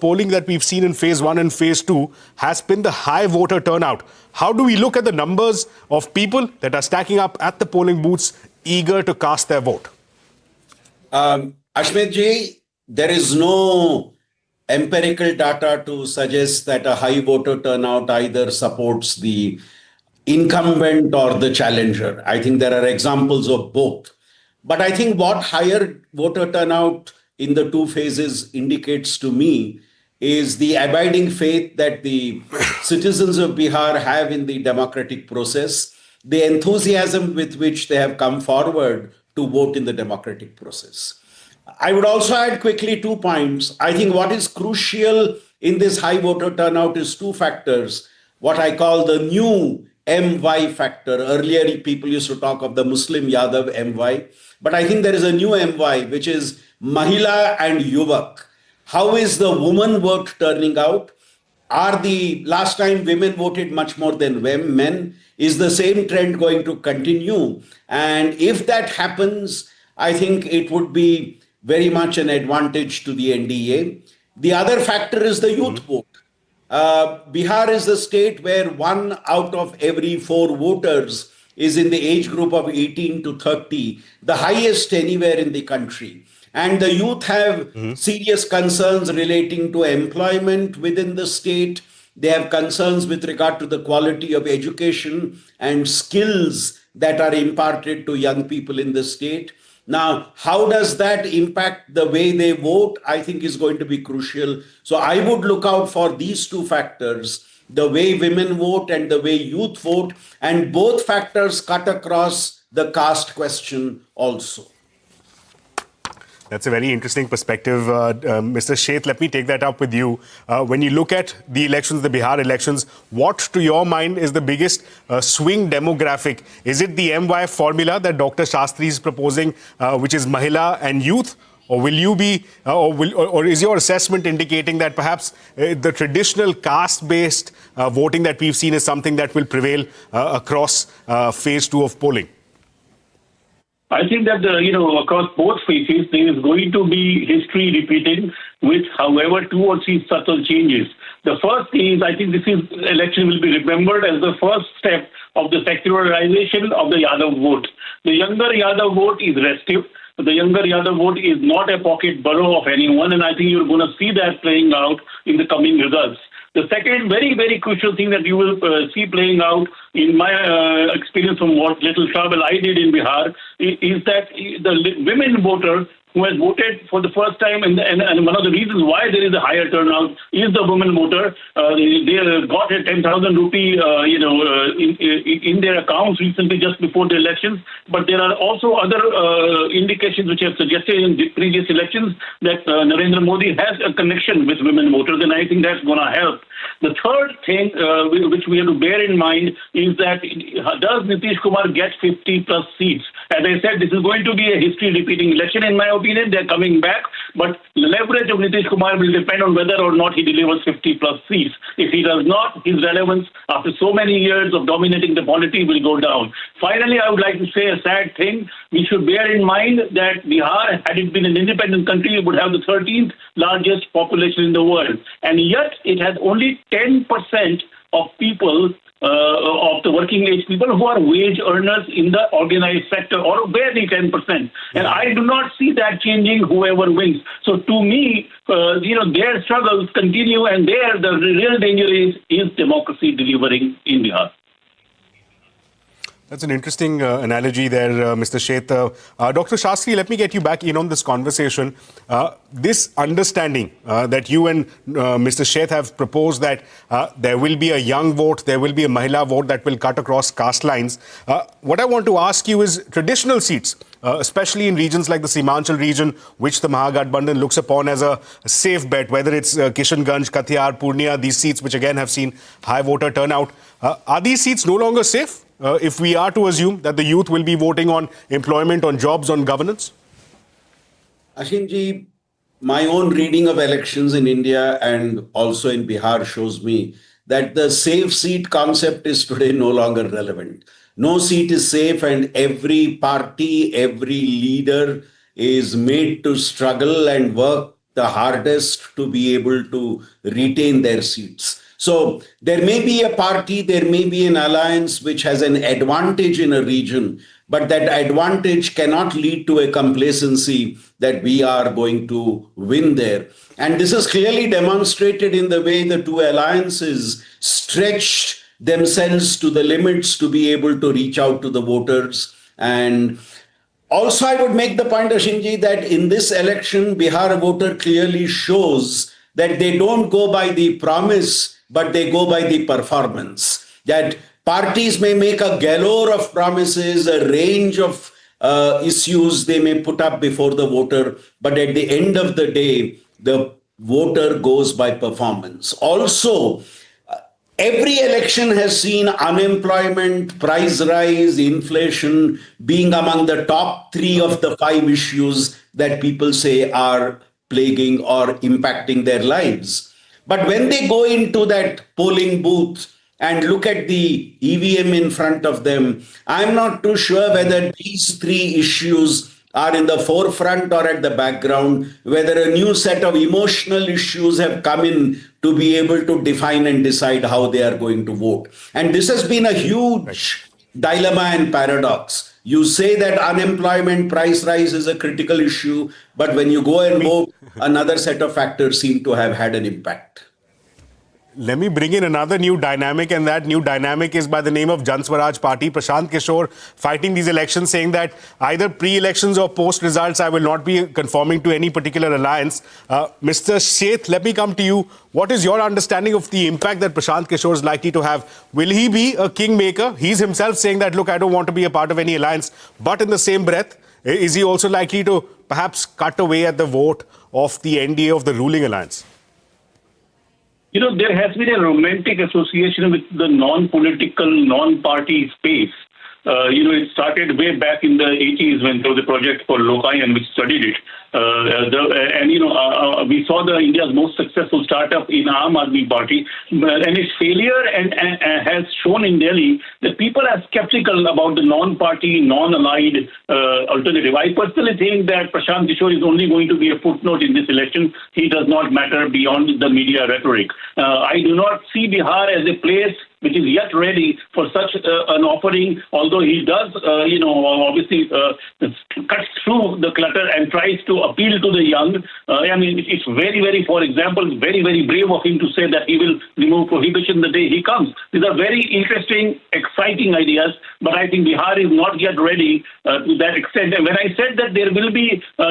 polling that we've seen in phase 1 and phase 2 has been the high voter turnout. How do we look at the numbers of people that are stacking up at the polling booths eager to cast their vote? Ashmit ji, there is no empirical data to suggest that a high voter turnout either supports the incumbent or the challenger. I think there are examples of both. But I think what higher voter turnout in the two phases indicates to me is the abiding faith that the citizens of Bihar have in the democratic process, the enthusiasm with which they have come forward to vote in the democratic process. I would also add quickly 2 points. I think what is crucial in this high voter turnout is 2 factors, what I call the new MY factor. Earlier, people used to talk of the Muslim Yadav MY, but I think there is a new MY, which is Mahila and Yuvak. How is the woman vote turning out? Are the last time women voted much more than men? Is the same trend going to continue? And if that happens, I think it would be very much an advantage to the NDA. The other factor is the youth vote. Bihar is the state where 1 out of every 4 voters is in the age group of 18 to 30, the highest anywhere in the country. And the youth have serious concerns relating to employment within the state. They have concerns with regard to the quality of education and skills that are imparted to young people in the state. Now, how does that impact the way they vote? I think is going to be crucial. So I would look out for these 2 factors, the way women vote and the way youth vote, and both factors cut across the caste question also. That's a very interesting perspective. Mr. Sheth, let me take that up with you. When you look at the elections, the Bihar elections, what to your mind is the biggest swing demographic? Is it the MY formula that Dr. Shastri is proposing, which is Mahila and youth? Or will you be, or is your assessment indicating that perhaps the traditional caste-based voting that we've seen is something that will prevail across phase 2 of polling? I think that, across both phases, there is going to be history repeating with, however, 2 or 3 subtle changes. The first is, I think this election will be remembered as the first step of the secularization of the Yadav vote. The younger Yadav vote is restive. The younger Yadav vote is not a pocket borough of anyone, and I think you're going to see that playing out in the coming results. The second very, very crucial thing that you will see playing out in my experience from what little travel I did in Bihar is that the women voter who has voted for the first time, and one of the reasons why there is a higher turnout is the women voter. They got a 10,000 rupee, in their accounts recently just before the elections. But there are also other indications which have suggested in the previous elections that Narendra Modi has a connection with women voters, and I think that's going to help. The third thing which we have to bear in mind is that does Nitish Kumar get 50 plus seats? As I said, this is going to be a history repeating election in my opinion. They're coming back, but the leverage of Nitish Kumar will depend on whether or not he delivers 50 plus seats. If he does not, his relevance after so many years of dominating the polity will go down. Finally, I would like to say a sad thing. We should bear in mind that Bihar, had it been an independent country, it would have the 13th largest population in the world. And yet it has only 10% of people, of the working age people who are wage earners in the organized sector, or barely 10%. And I do not see that changing whoever wins. So to me, their struggles continue, and there the real danger is democracy delivering in Bihar. That's an interesting analogy there, Mr. Sheth. Dr. Shastri, let me get you back in on this conversation. This understanding that you and Mr. Sheth have proposed that there will be a young vote, there will be a Mahila vote that will cut across caste lines. What I want to ask you is traditional seats, especially in regions like the Simanchal region, which the Mahagathbandhan looks upon as a safe bet, whether it's Kishanganj, Kathiawar, Purnia, these seats which again have seen high voter turnout. Are these seats no longer safe? If we are to assume that the youth will be voting on employment, on jobs, on governance? Ashimji, my own reading of elections in India and also in Bihar shows me that the safe seat concept is today no longer relevant. No seat is safe, and every party, every leader is made to struggle and work the hardest to be able to retain their seats. So there may be a party, there may be an alliance which has an advantage in a region, but that advantage cannot lead to a complacency that we are going to win there. And this is clearly demonstrated in the way the two alliances stretched themselves to the limits to be able to reach out to the voters. And also, I would make the point, Ashinji, that in this election, Bihar voter clearly shows that they don't go by the promise, but they go by the performance. That parties may make a galore of promises, a range of issues they may put up before the voter, but at the end of the day, the voter goes by performance. Also, every election has seen unemployment, price rise, inflation being among the top three of the five issues that people say are plaguing or impacting their lives. But when they go into that polling booth and look at the EVM in front of them, I'm not too sure whether these three issues are in the forefront or at the background, whether a new set of emotional issues have come in to be able to define and decide how they are going to vote. And this has been a huge dilemma and paradox. You say that unemployment, price rise is a critical issue, but when you go and vote, another set of factors seem to have had an impact. Let me bring in another new dynamic, and that new dynamic is by the name of Jan Swaraj Party. Prashant Kishore fighting these elections, saying that either pre-elections or post-results, I will not be conforming to any particular alliance. Mr. Sheth, let me come to you. What is your understanding of the impact that Prashant Kishore is likely to have? Will he be a kingmaker? He's himself saying that, look, I don't want to be a part of any alliance. But in the same breath, is he also likely to perhaps cut away at the vote of the NDA of the ruling alliance? You know, there has been a romantic association with the non-political, non-party space. It started way back in the 80s when there was a project for Lokayan which studied it. We saw the India's most successful startup in Aam Aadmi Party, and its failure and has shown in Delhi that people are skeptical about the non-party, non-allied alternative. I personally think that Prashant Kishore is only going to be a footnote in this election. He does not matter beyond the media rhetoric. I do not see Bihar as a place which is yet ready for such an offering, although he does, obviously cuts through the clutter and tries to appeal to the young. It's very, very, for example, very, very brave of him to say that he will remove prohibition the day he comes. These are very interesting, exciting ideas, but I think Bihar is not yet ready to that extent. And when I said that there will be a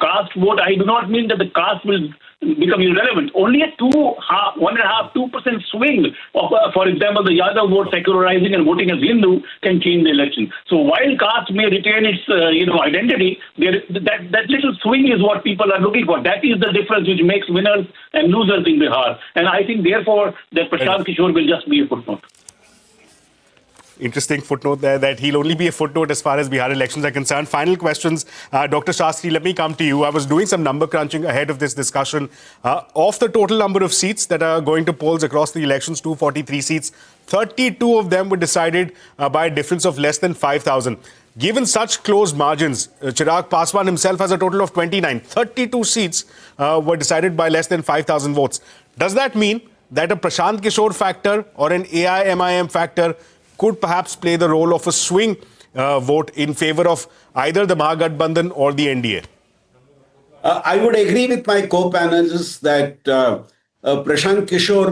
caste vote, I do not mean that the caste will become irrelevant. Only a 2% swing of, for example, the Yadav vote secularizing and voting as Hindu can change the election. So while caste may retain its identity, that little swing is what people are looking for. That is the difference which makes winners and losers in Bihar. And I think, therefore, that Prashant Kishore will just be a footnote. Interesting footnote there, that he'll only be a footnote as far as Bihar elections are concerned. Final questions. Dr. Shastri, let me come to you. I was doing some number crunching ahead of this discussion. Of the total number of seats that are going to polls across the elections, 243 seats, 32 of them were decided by a difference of less than 5,000. Given such close margins, Chirag Paswan himself has a total of 29. 32 seats were decided by less than 5,000 votes. Does that mean that a Prashant Kishore factor or an AIMIM factor could perhaps play the role of a swing vote in favor of either the Mahagathbandhan or the NDA? I would agree with my co-panelists that Prashant Kishore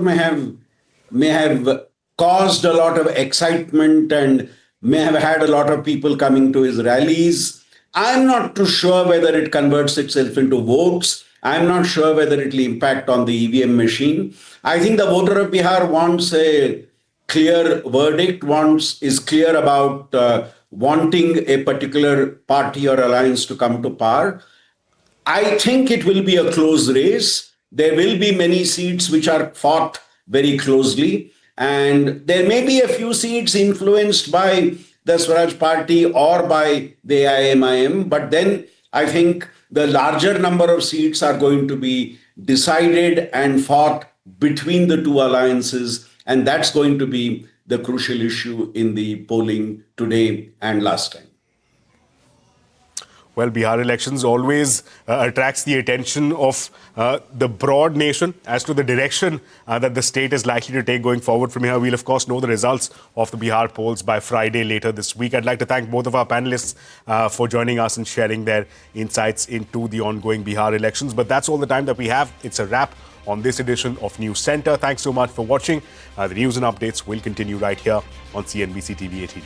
may have caused a lot of excitement and may have had a lot of people coming to his rallies. I'm not too sure whether it converts itself into votes. I'm not sure whether it will impact on the EVM machine. I think the voter of Bihar wants a clear verdict, is clear about wanting a particular party or alliance to come to power. I think it will be a close race. There will be many seats which are fought very closely, and there may be a few seats influenced by the Swaraj Party or by the AIMIM, but then I think the larger number of seats are going to be decided and fought between the two alliances. And that's going to be the crucial issue in the polling today and last time. well, Bihar elections always attracts the attention of the broad nation as to the direction that the state is likely to take going forward from here. We'll, of course, know the results of the Bihar polls by Friday later this week. I'd like to thank both of our panelists for joining us and sharing their insights into the ongoing Bihar elections. But that's all the time that we have. It's a wrap on this edition of News Center. Thanks so much for watching. The news and updates will continue right here on CNBC TV 18.